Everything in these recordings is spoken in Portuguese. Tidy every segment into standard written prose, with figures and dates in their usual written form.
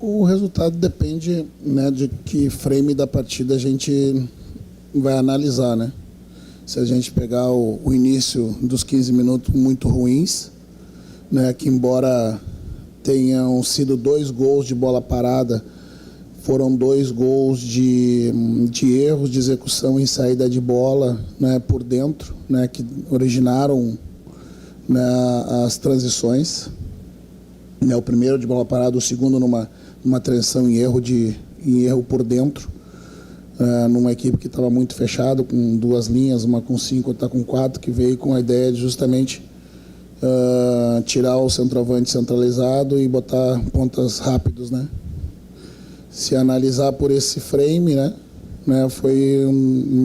O resultado depende, né, de que frame da partida a gente vai analisar, né? Se a gente pegar o início dos 15 minutos muito ruins, né, que embora tenham sido 2 gols de bola parada, foram 2 gols de erros de execução em saída de bola, né, por dentro, né, que originaram, né, as transições. Né, o primeiro de bola parada, o segundo numa transição em erro por dentro, numa equipe que estava muito fechada, com 2 linhas, uma com 5, outra com 4, que veio com a ideia de justamente tirar o centroavante centralizado e botar pontas rápidos, né? Se analisar por esse frame, né, foi um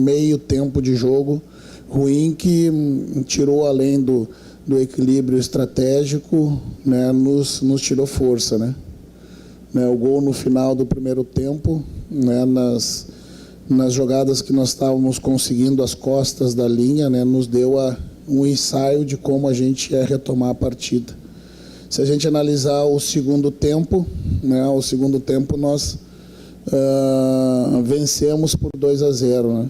meio tempo de jogo ruim que tirou além do equilíbrio estratégico, né, nos tirou força, né? O gol no final do primeiro tempo, né, nas jogadas que nós estávamos conseguindo as costas da linha, né, nos deu um ensaio de como a gente ia retomar a partida. Se a gente analisar o segundo tempo, né, nós vencemos por 2-0,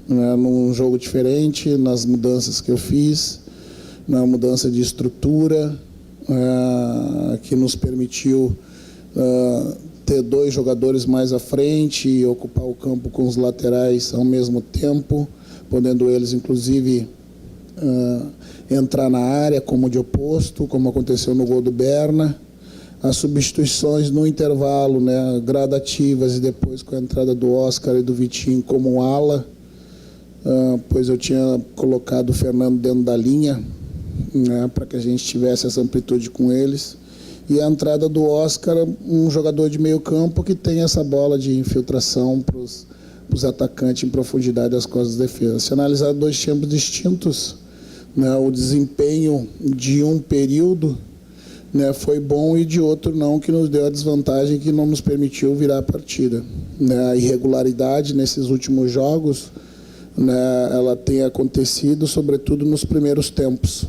né, num jogo diferente, nas mudanças que eu fiz, na mudança de estrutura, que nos permitiu ter 2 jogadores mais à frente e ocupar o campo com os laterais ao mesmo tempo, podendo eles, inclusive, entrar na área como de oposto, como aconteceu no gol do Berna. As substituições no intervalo, né, gradativas, e depois com a entrada do Oscar e do Vitinho como ala, pois eu tinha colocado o Fernando dentro da linha, né, para que a gente tivesse essa amplitude com eles. E a entrada do Oscar, um jogador de meio campo que tem essa bola de infiltração para os atacantes em profundidade das costas da defesa. Se analisar 2 tempos distintos, né, o desempenho de um período, né, foi bom, e de outro não, que nos deu a desvantagem que não nos permitiu virar a partida. Né, a irregularidade nesses últimos jogos, né, ela tem acontecido sobretudo nos primeiros tempos.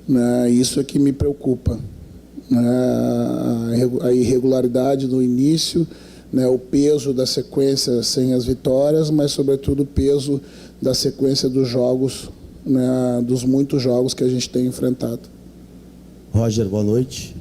Né, isso é que me preocupa. A irregularidade no início, né, o peso da sequência sem as vitórias, mas sobretudo o peso da sequência dos jogos, né, dos muitos jogos que a gente tem enfrentado. Roger, boa noite.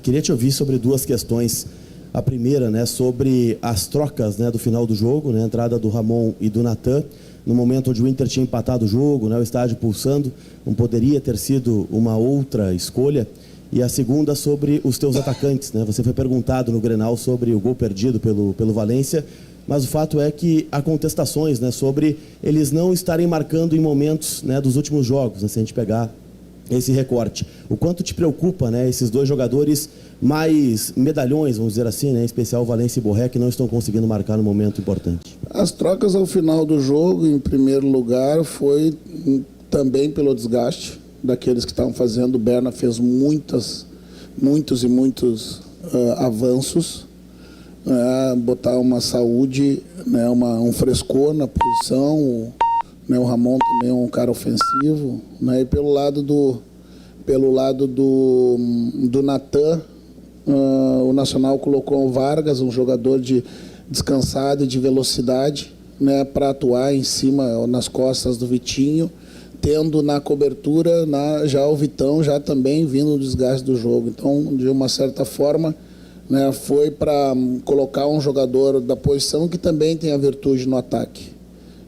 Queria te ouvir sobre 2 questões. A primeira, né, sobre as trocas, né, do final do jogo, né, a entrada do Ramon e do Natan, no momento onde o Inter tinha empatado o jogo, né, o estádio pulsando, não poderia ter sido uma outra escolha. E a segunda sobre os teus atacantes, né? Você foi perguntado no Grenal sobre o gol perdido pelo Valência, mas o fato é que há contestações, né, sobre eles não estarem marcando em momentos, né, dos últimos jogos, né, se a gente pegar esse recorte. O quanto te preocupa, né, esses 2 jogadores mais medalhões, vamos dizer assim, né, em especial o Valência e Borré, que não estão conseguindo marcar no momento importante? As trocas ao final do jogo, em primeiro lugar, foi também pelo desgaste daqueles que estavam fazendo. O Berna fez muitos avanços, botar uma saúde, né, um frescor na posição. Né, o Ramon também é um cara ofensivo, né, e pelo lado do Natan, o Nacional colocou o Vargas, um jogador de descansado e de velocidade, né, para atuar em cima, nas costas do Vitinho, tendo na cobertura já o Vitão, já também vindo o desgaste do jogo. Então, de uma certa forma, né, foi para colocar um jogador da posição que também tem a virtude no ataque.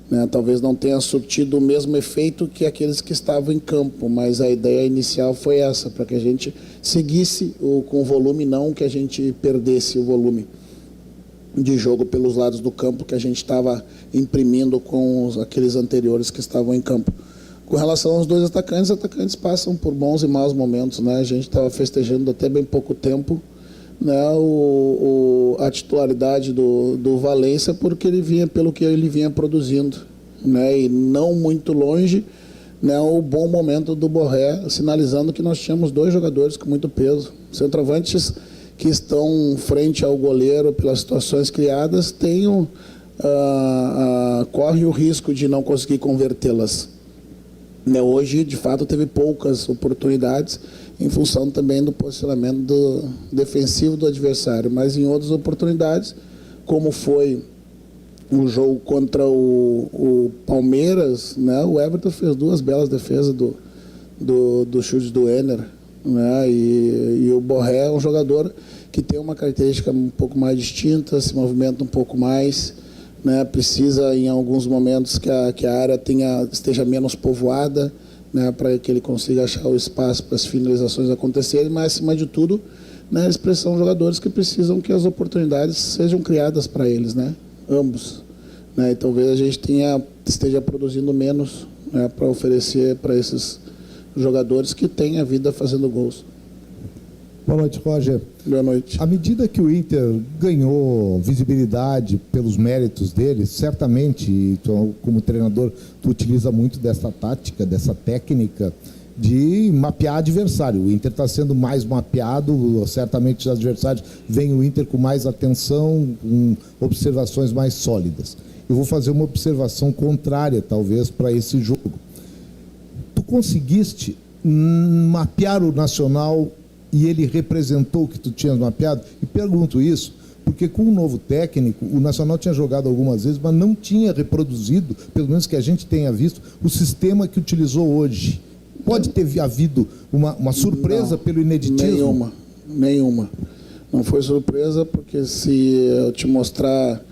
Né, talvez não tenha surtido o mesmo efeito que aqueles que estavam em campo, mas a ideia inicial foi essa, para que a gente seguisse com o volume, não que a gente perdesse o volume de jogo pelos lados do campo que a gente estava imprimindo com aqueles anteriores que estavam em campo. Com relação aos 2 atacantes, os atacantes passam por bons e maus momentos, né? A gente estava festejando até bem pouco tempo, né, a titularidade do Valência, porque pelo que ele vinha produzindo, né, e não muito longe, né, o bom momento do Borré, sinalizando que nós tínhamos 2 jogadores com muito peso, centroavantes que estão frente ao goleiro pelas situações criadas, corre o risco de não conseguir convertê-las. Hoje, de fato, teve poucas oportunidades em função também do posicionamento defensivo do adversário. Mas em outras oportunidades, como foi o jogo contra o Palmeiras, né, o Everton fez 2 belas defesas do chute do Enner, né, e o Borré é um jogador que tem uma característica um pouco mais distinta, se movimenta um pouco mais, né, precisa em alguns momentos que a área esteja menos povoada, né, para que ele consiga achar o espaço para as finalizações acontecerem, mas acima de tudo, né, eles são jogadores que precisam que as oportunidades sejam criadas para eles, né, ambos, né, e talvez a gente esteja produzindo menos, né, para oferecer para esses jogadores que têm a vida fazendo gols. Boa noite, Roger. Boa noite. À medida que o Inter ganhou visibilidade pelos méritos dele, certamente, e tu, como treinador, tu utiliza muito dessa tática, dessa técnica de mapear adversário. O Inter está sendo mais mapeado, certamente os adversários veem o Inter com mais atenção, com observações mais sólidas. Eu vou fazer uma observação contrária, talvez, para esse jogo. Tu conseguiste mapear o Nacional e ele representou o que tu tinhas mapeado? E pergunto isso porque com o novo técnico, o Nacional tinha jogado algumas vezes, mas não tinha reproduzido, pelo menos que a gente tenha visto, o sistema que utilizou hoje. Pode ter havido uma surpresa não, pelo ineditismo? Nenhuma. Não foi surpresa, porque se eu te mostrar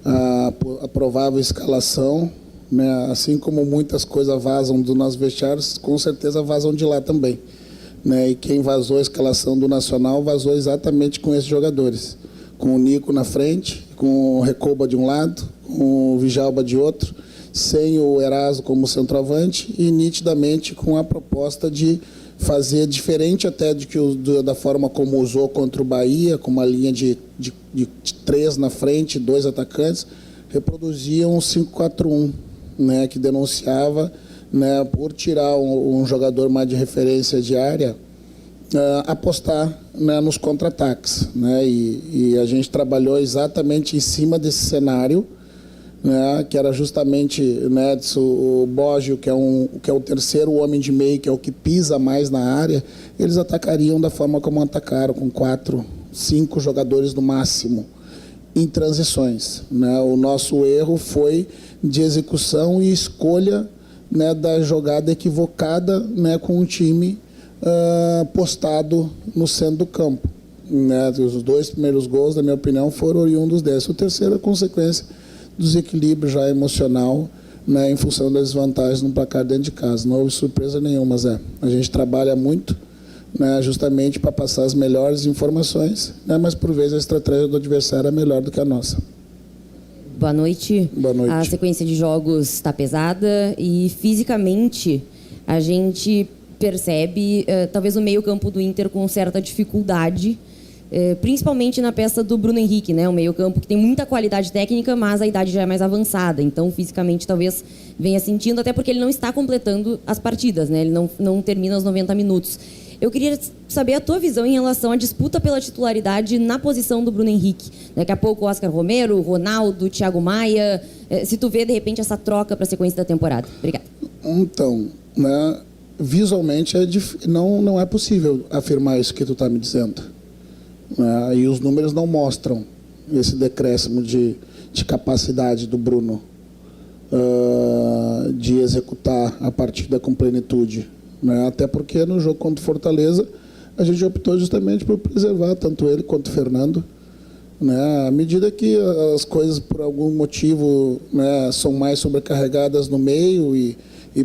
a provável escalação, né, assim como muitas coisas vazam do nosso vestiário, com certeza vazam de lá também. Né, e quem vazou a escalação do Nacional vazou exatamente com esses jogadores, com o Nico na frente, com o Recoba de um lado, com o Vijalba de outro, sem o Eraso como centroavante e nitidamente com a proposta de fazer diferente até da forma como usou contra o Bahia, com uma linha de 3 na frente, 2 atacantes, reproduziam um 5-4-1, né, que denunciava, né, por tirar um jogador mais de referência de área, apostar, né, nos contra-ataques, né, e a gente trabalhou exatamente em cima desse cenário, né, que era justamente, né, o Boggio, que é o terceiro homem de meio, que é o que pisa mais na área, eles atacariam da forma como atacaram, com 4, 5 jogadores no máximo, em transições, né. O nosso erro foi de execução e escolha, né, da jogada equivocada, né, com um time postado no centro do campo, né. Os 2 primeiros gols, na minha opinião, foram oriundos desse. O terceiro é consequência do desequilíbrio já emocional, né, em função das desvantagens no placar dentro de casa. Não houve surpresa nenhuma, Zé. A gente trabalha muito, né, justamente para passar as melhores informações, né, mas por vezes a estratégia do adversário é melhor do que a nossa. Boa noite. Boa noite. A sequência de jogos está pesada e fisicamente a gente percebe talvez o meio-campo do Inter com certa dificuldade, principalmente na peça do Bruno Henrique, né? Um meio-campo que tem muita qualidade técnica, mas a idade já é mais avançada. Então, fisicamente, talvez venha sentindo, até porque ele não está completando as partidas, né? Ele não termina os 90 minutos. Eu queria saber a tua visão em relação à disputa pela titularidade na posição do Bruno Henrique. Daqui a pouco o Oscar Romero, o Ronaldo, o Thiago Maia. Se tu vê, de repente, essa troca para a sequência da temporada. Obrigada. Então, né, visualmente não é possível afirmar isso que tu está me dizendo. Né, e os números não mostram esse decréscimo de capacidade do Bruno de executar a partida com plenitude. Né? Até porque no jogo contra o Fortaleza a gente optou justamente por preservar tanto ele quanto o Fernando, né? À medida que as coisas por algum motivo, né, são mais sobrecarregadas no meio e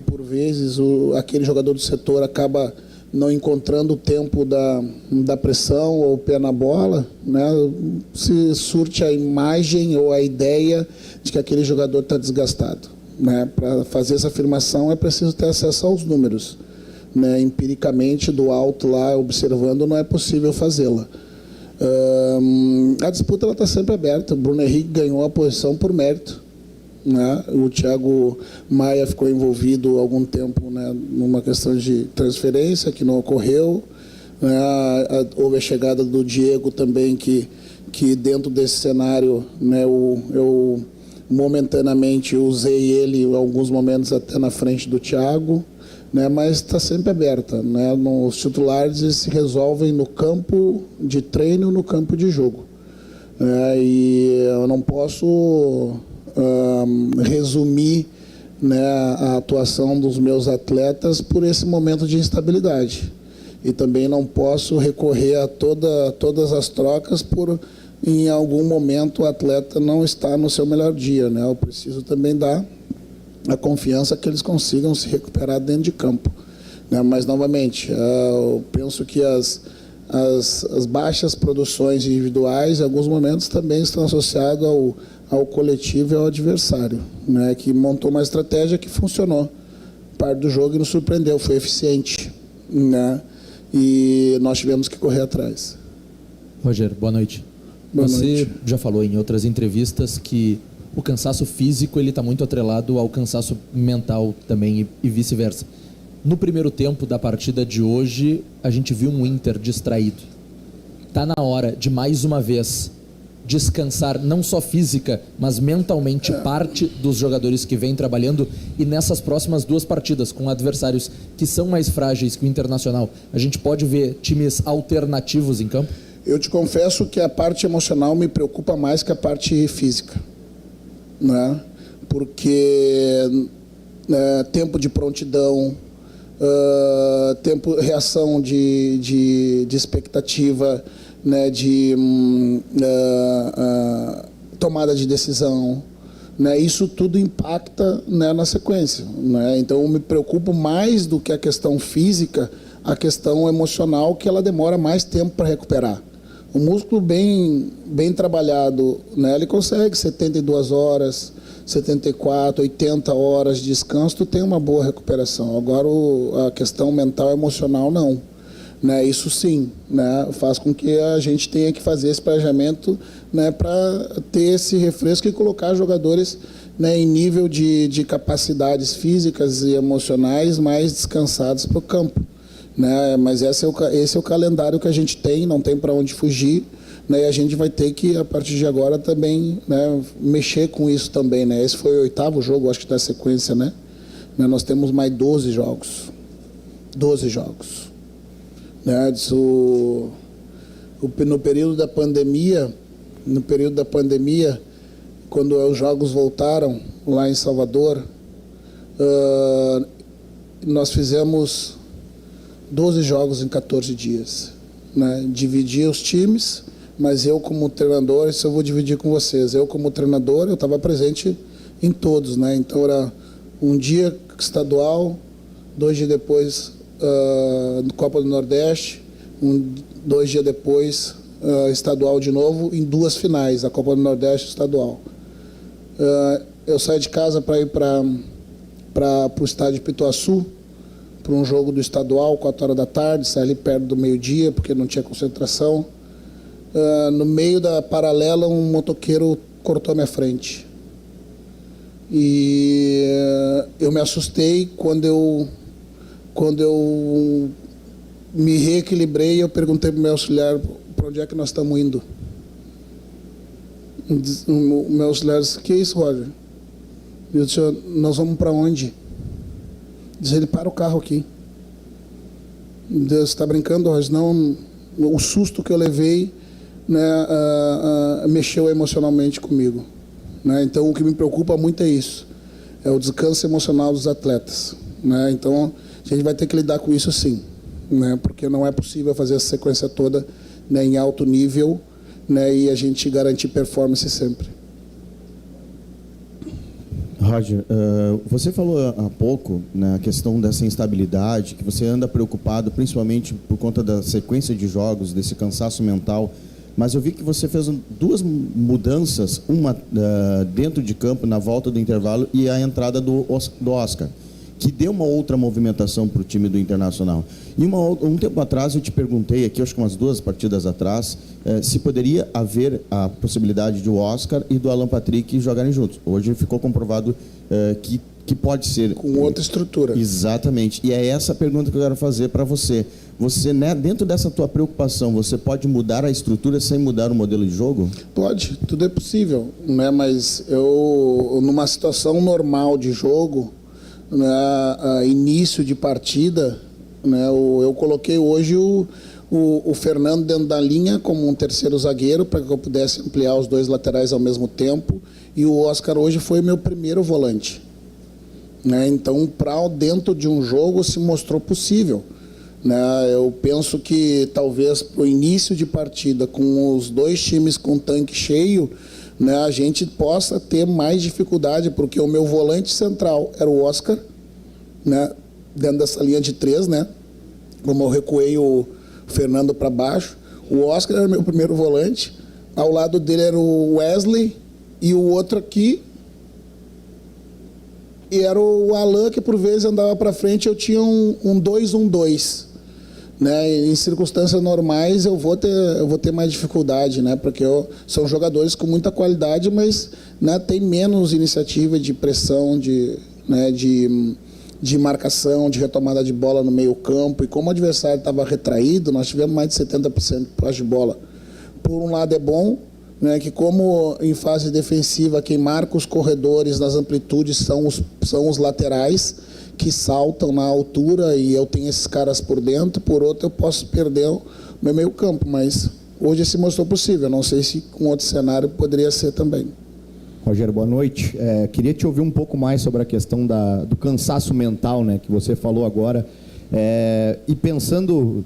por vezes aquele jogador do setor acaba não encontrando o tempo da pressão ou o pé na bola, né, se surte a imagem ou a ideia de que aquele jogador está desgastado. Né? Para fazer essa afirmação é preciso ter acesso aos números. Né, empiricamente, do alto lá, observando, não é possível fazê-la. A disputa está sempre aberta. O Bruno Henrique ganhou a posição por mérito. Né? O Thiago Maia ficou envolvido há algum tempo, né, numa questão de transferência que não ocorreu. Né? Houve a chegada do Diego também, que dentro desse cenário, né, eu momentaneamente usei ele em alguns momentos até na frente do Thiago. né? Mas está sempre aberta, né? Os titulares eles se resolvem no campo de treino, no campo de jogo, né? E eu não posso resumir, né, a atuação dos meus atletas por esse momento de instabilidade. E também não posso recorrer a todas as trocas por, em algum momento, o atleta não está no seu melhor dia, né? Eu preciso também dar a confiança que eles consigam se recuperar dentro de campo, né? Mas, novamente, eu penso que as baixas produções individuais, em alguns momentos, também estão associadas ao coletivo e ao adversário, né? Que montou uma estratégia que funcionou. Parte do jogo e nos surpreendeu, foi eficiente, né? E nós tivemos que correr atrás. Roger, boa noite. Você já falou em outras entrevistas que o cansaço físico ele está muito atrelado ao cansaço mental também e vice-versa. No primeiro tempo da partida de hoje, a gente viu um Inter distraído. Está na hora de, mais uma vez, descansar não só física, mas mentalmente parte dos jogadores que vêm trabalhando, e nessas próximas 2 partidas com adversários que são mais frágeis que o Internacional, a gente pode ver times alternativos em campo? Eu te confesso que a parte emocional me preocupa mais que a parte física, né? Porque tempo de prontidão, reação de expectativa, né, de tomada de decisão, né, isso tudo impacta, né, na sequência, né? Então eu me preocupo mais do que a questão física, a questão emocional, que ela demora mais tempo para recuperar. O músculo bem trabalhado, né, ele consegue 72 horas, 74, 80 horas de descanso, tu tem uma boa recuperação. Agora a questão mental e emocional não. Né, isso sim, né, faz com que a gente tenha que fazer esse planejamento, né, para ter esse refresco e colocar jogadores, né, em nível de capacidades físicas e emocionais mais descansados para o campo, né, mas esse é o calendário que a gente tem, não tem para onde fugir, né, e a gente vai ter que, a partir de agora, também, né, mexer com isso também, né. Esse foi o 8º jogo, acho que da sequência, né, nós temos mais 12 jogos. 12 jogos. Né, no período da pandemia, quando os jogos voltaram lá em Salvador, nós fizemos 12 jogos em 14 dias. Né? Dividi os times, mas eu como treinador, isso eu vou dividir com vocês. Eu como treinador, eu estava presente em todos. Né? Então era um dia estadual, 2 dias depois Copa do Nordeste, 2 dias depois estadual de novo, em 2 finais, a Copa do Nordeste e estadual. Eu saí de casa para ir para o estádio de Pituaçu, para um jogo do estadual, 4 horas da tarde, saí ali perto do meio-dia, porque não tinha concentração. No meio da paralela, um motoqueiro cortou a minha frente. E eu me assustei quando eu me reequilibrei, eu perguntei para o meu auxiliar para onde é que nós estamos indo. O meu auxiliar disse: que é isso, Roger? Eu disse: nós vamos para onde? Diz ele: para o carro aqui. Deus, está brincando, Roger? Não, o susto que eu levei, né, mexeu emocionalmente comigo. Né? Então o que me preocupa muito é isso, é o descanso emocional dos atletas. Né? Então a gente vai ter que lidar com isso sim, né? Porque não é possível fazer essa sequência toda, né, em alto nível, né, e a gente garantir performance sempre. Roger, você falou há pouco na questão dessa instabilidade, que você anda preocupado principalmente por conta da sequência de jogos, desse cansaço mental, mas eu vi que você fez 2 mudanças, uma dentro de campo, na volta do intervalo, e a entrada do Oscar, que deu uma outra movimentação para o time do Internacional. E um tempo atrás eu te perguntei aqui, acho que umas 2 partidas atrás, se poderia haver a possibilidade de o Oscar e do Alan Patrick jogarem juntos. Hoje ficou comprovado que pode ser. Com outra estrutura. Exatamente. E é essa a pergunta que eu quero fazer para você. Você, né, dentro dessa tua preocupação, você pode mudar a estrutura sem mudar o modelo de jogo? Pode, tudo é possível, né? Mas eu, numa situação normal de jogo, né, início de partida, né, eu coloquei hoje o Fernando dentro da linha como um terceiro zagueiro para que eu pudesse ampliar os dois laterais ao mesmo tempo, e o Oscar hoje foi meu primeiro volante, né? Então, dentro de um jogo se mostrou possível, né? Eu penso que talvez para o início de partida, com os dois times com tanque cheio, né, a gente possa ter mais dificuldade, porque o meu volante central era o Oscar, né, dentro dessa linha de 3, né? Como eu recuei o Fernando para baixo, o Oscar era meu primeiro volante, ao lado dele era o Wesley, e o outro aqui e era o Alan, que por vezes andava para frente. Eu tinha um 2-1-2, né? Em circunstâncias normais eu vou ter mais dificuldade, né? Porque são jogadores com muita qualidade, mas, né, tem menos iniciativa de pressão, né, de marcação, de retomada de bola no meio campo. E como o adversário estava retraído, nós tivemos mais de 70% de posse de bola. Por um lado é bom, né, que como em fase defensiva quem marca os corredores nas amplitudes são os laterais, que saltam na altura, e eu tenho esses caras por dentro. Por outro, eu posso perder o meu meio campo, mas hoje se mostrou possível. Não sei se com outro cenário poderia ser também. Rogério, boa noite. Queria te ouvir um pouco mais sobre a questão do cansaço mental, né, que você falou agora, e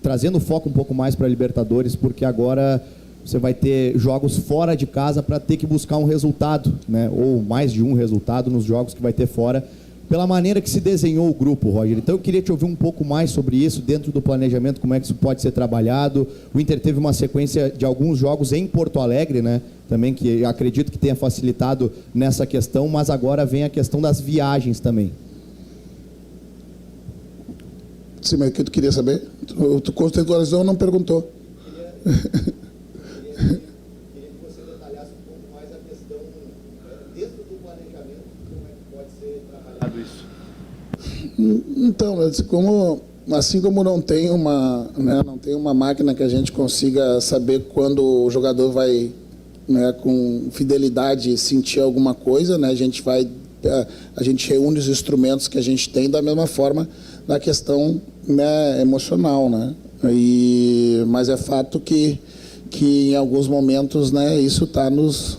trazendo foco um pouco mais para a Libertadores, porque agora você vai ter jogos fora de casa para ter que buscar um resultado, né, ou mais de um resultado nos jogos que vai ter fora, pela maneira que se desenhou o grupo, Roger. Então eu queria te ouvir um pouco mais sobre isso, dentro do planejamento, como é que isso pode ser trabalhado. O Inter teve uma sequência de alguns jogos em Porto Alegre, né, também, que acredito que tenha facilitado nessa questão, mas agora vem a questão das viagens também. Sim, mas o que tu queria saber? Tu contextualizou ou não perguntou? Queria que você detalhasse um pouco mais a questão, dentro do planejamento, como é que pode ser trabalhado isso. Então, assim como não tem uma máquina que a gente consiga saber quando o jogador vai, né, com fidelidade sentir alguma coisa, né, a gente reúne os instrumentos que a gente tem da mesma forma na questão, né, emocional, né? Mas é fato que em alguns momentos, né, isso está nos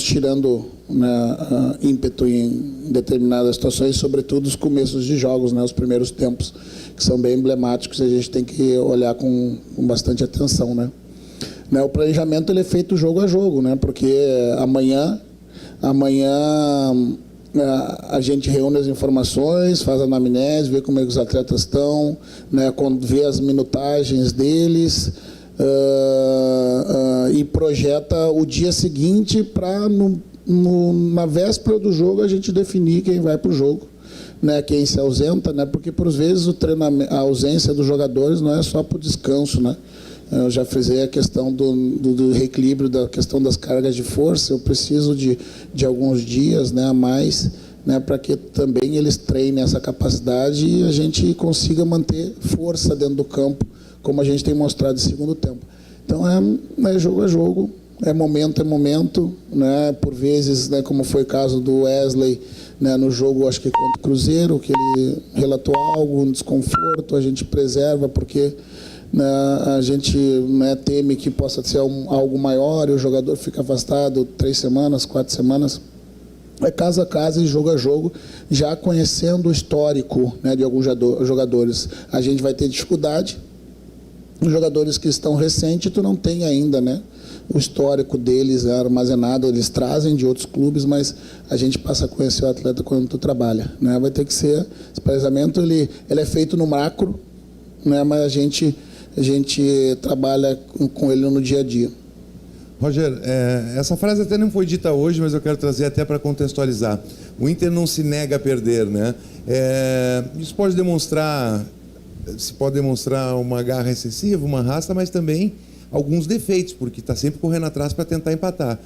tirando, né, ímpeto em determinadas situações, sobretudo os começos de jogos, né, os primeiros tempos, que são bem emblemáticos, e a gente tem que olhar com bastante atenção, né? O planejamento ele é feito jogo a jogo, né, porque amanhã a gente reúne as informações, faz a anamnese, vê como é que os atletas estão, né, vê as minutagens deles, e projeta o dia seguinte para, na véspera do jogo, a gente definir quem vai para o jogo, né, quem se ausenta, né, porque por vezes a ausência dos jogadores não é só por descanso, né. Eu já frisei a questão do reequilíbrio, da questão das cargas de força. Eu preciso de alguns dias, né, a mais, né, para que também eles treinem essa capacidade e a gente consiga manter força dentro do campo, como a gente tem mostrado no segundo tempo. Então é jogo a jogo, é momento, né, por vezes, né, como foi o caso do Wesley, né, no jogo, acho que contra o Cruzeiro, que ele relatou algo, um desconforto, a gente preserva porque, né, a gente, né, teme que possa ser algo maior e o jogador fica afastado 3 semanas, 4 semanas. É caso a caso e jogo a jogo, já conhecendo o histórico, né, de alguns jogadores. A gente vai ter dificuldade. Os jogadores que estão recentes, tu não tem ainda, né, o histórico deles armazenado, eles trazem de outros clubes, mas a gente passa a conhecer o atleta quando tu trabalha, né? Vai ter que ser, esse planejamento ele é feito no macro, né, mas a gente trabalha com ele no dia a dia. Roger, essa frase até não foi dita hoje, mas eu quero trazer até para contextualizar. O Inter não se nega a perder, né? Isso pode demonstrar uma garra excessiva, uma raça, mas também alguns defeitos, porque está sempre correndo atrás para tentar empatar.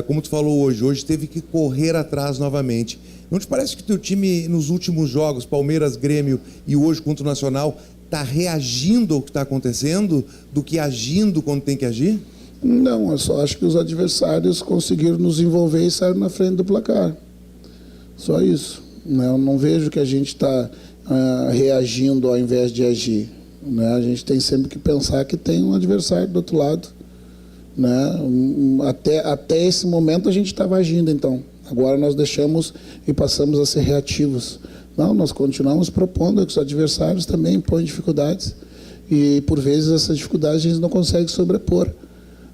Como tu falou hoje teve que correr atrás novamente. Não te parece que o teu time nos últimos jogos, Palmeiras, Grêmio e hoje contra o Nacional, está reagindo ao que está acontecendo do que agindo quando tem que agir? Não, eu só acho que os adversários conseguiram nos envolver e saíram na frente do placar. Só isso. né? Eu não vejo que a gente está reagindo ao invés de agir, né? A gente tem sempre que pensar que tem um adversário do outro lado, né? Até esse momento a gente estava agindo, então. Agora nós deixamos e passamos a ser reativos. Não, nós continuamos propondo que os adversários também põem dificuldades e, por vezes, essas dificuldades a gente não consegue sobrepor,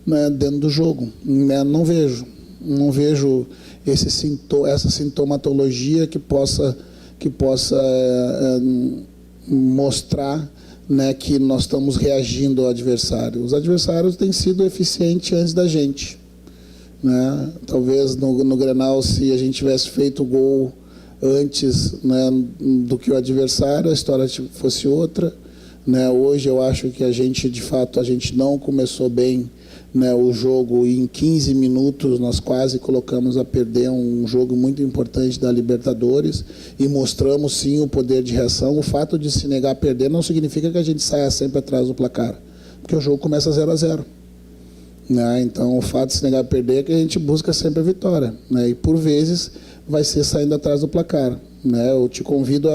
né, dentro do jogo. Né? Não vejo essa sintomatologia que possa mostrar, né, que nós estamos reagindo ao adversário. Os adversários têm sido eficientes antes da gente, né? Talvez no Grenal, se a gente tivesse feito o gol antes, né, do que o adversário, a história fosse outra, né? Hoje eu acho que de fato a gente não começou bem, né, o jogo, e em 15 minutos nós quase colocamos a perder um jogo muito importante da Libertadores e mostramos sim o poder de reação. O fato de se negar a perder não significa que a gente saia sempre atrás do placar, porque o jogo começa 0-0. Né? Então, o fato de se negar a perder é que a gente busca sempre a vitória, né? E por vezes vai ser saindo atrás do placar, né? Eu te convido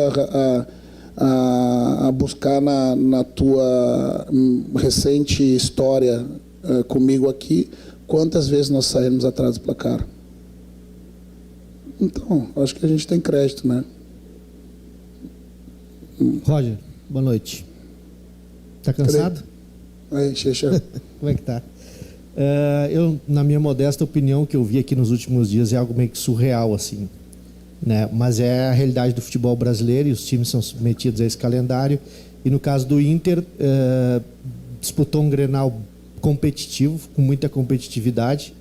a buscar na tua recente história comigo aqui, quantas vezes nós saímos atrás do placar. Então, acho que a gente tem crédito, né? Roger, boa noite. Tá cansado? Aí, Xexa. Como é que tá? Eu, na minha modesta opinião, que eu vi aqui nos últimos dias, é algo meio que surreal, assim, né? Mas é a realidade do futebol brasileiro e os times são submetidos a esse calendário. E no caso do Inter, disputou um Grenal competitivo, com muita competitividade,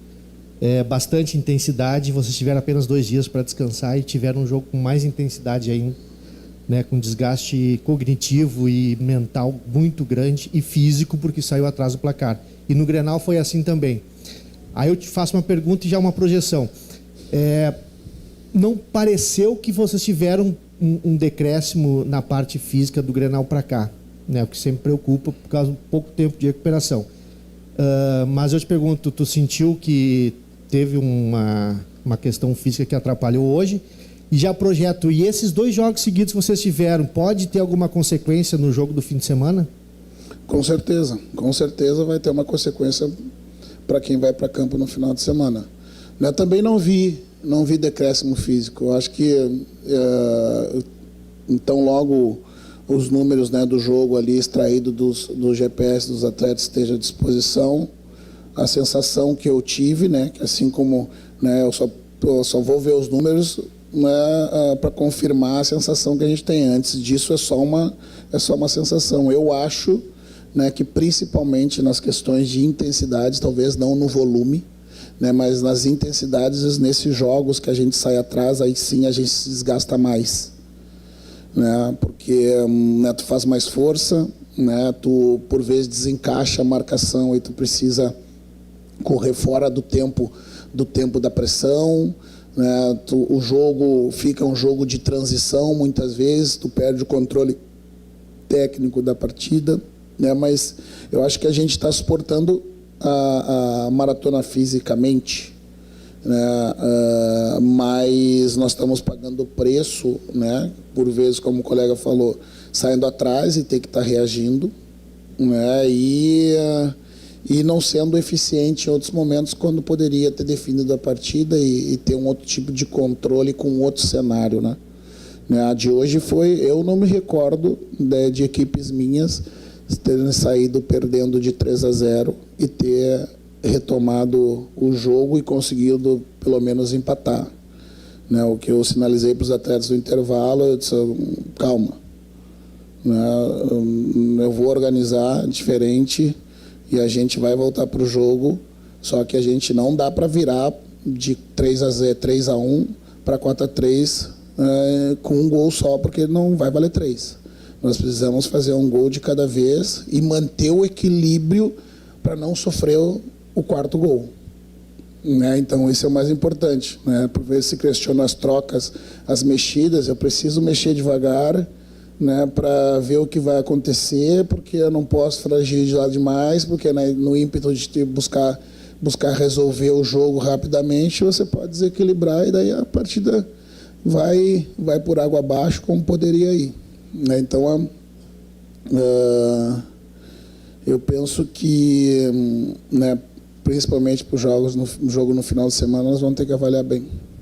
bastante intensidade. Vocês tiveram apenas 2 dias para descansar e tiveram um jogo com mais intensidade ainda, né? Com desgaste cognitivo e mental muito grande e físico, porque saiu atrás do placar. E no Grenal foi assim também. Aí eu te faço uma pergunta e já uma projeção. Não pareceu que vocês tiveram um decréscimo na parte física do Grenal para cá, né? O que sempre preocupa por causa do pouco tempo de recuperação. Mas eu te pergunto, tu sentiu que teve uma questão física que atrapalhou hoje? E já projeto, e esses 2 jogos seguidos que vocês tiveram, pode ter alguma consequência no jogo do fim de semana? Com certeza vai ter uma consequência para quem vai para campo no final de semana. Eu também não vi decréscimo físico. Eu acho que então logo os números, né, do jogo ali extraído do GPS dos atletas esteja à disposição, a sensação que eu tive, né, que assim como, né, eu só vou ver os números, né, para confirmar a sensação que a gente tem. Antes disso é só uma sensação. Eu acho, né, que principalmente nas questões de intensidade, talvez não no volume, né, mas nas intensidades, nesses jogos que a gente sai atrás, aí sim a gente se desgasta mais, né, porque, né, tu faz mais força, né, tu por vezes desencaixa a marcação e tu precisa correr fora do tempo da pressão, né, o jogo fica um jogo de transição, muitas vezes tu perde o controle técnico da partida, né, mas eu acho que a gente está suportando a maratona fisicamente, né, mas nós estamos pagando o preço, né, por vezes, como o colega falou, saindo atrás e ter que estar reagindo, né, e não sendo eficiente em outros momentos quando poderia ter definido a partida e ter um outro tipo de controle com outro cenário, né. A de hoje eu não me recordo de equipes minhas terem saído perdendo de 3-0 e ter retomado o jogo e conseguido pelo menos empatar, né? O que eu sinalizei para os atletas do intervalo, eu disse, calma, né? Eu vou organizar diferente e a gente vai voltar para o jogo, só que a gente não dá para virar de 3-1 para 4-3 com um gol só, porque não vai valer 3. Nós precisamos fazer um gol de cada vez e manter o equilíbrio para não sofrer o 4º gol, né? Então, isso é o mais importante, né? Por vezes se questiona as trocas, as mexidas. Eu preciso mexer devagar, né, para ver o que vai acontecer, porque eu não posso fragilizar demais, porque, né, no ímpeto de buscar buscar resolver o jogo rapidamente, você pode desequilibrar e daí a partida vai por água abaixo como poderia ir, né? Então, eu penso que, né, principalmente para os jogos, no jogo no final de semana, nós vamos ter que avaliar bem.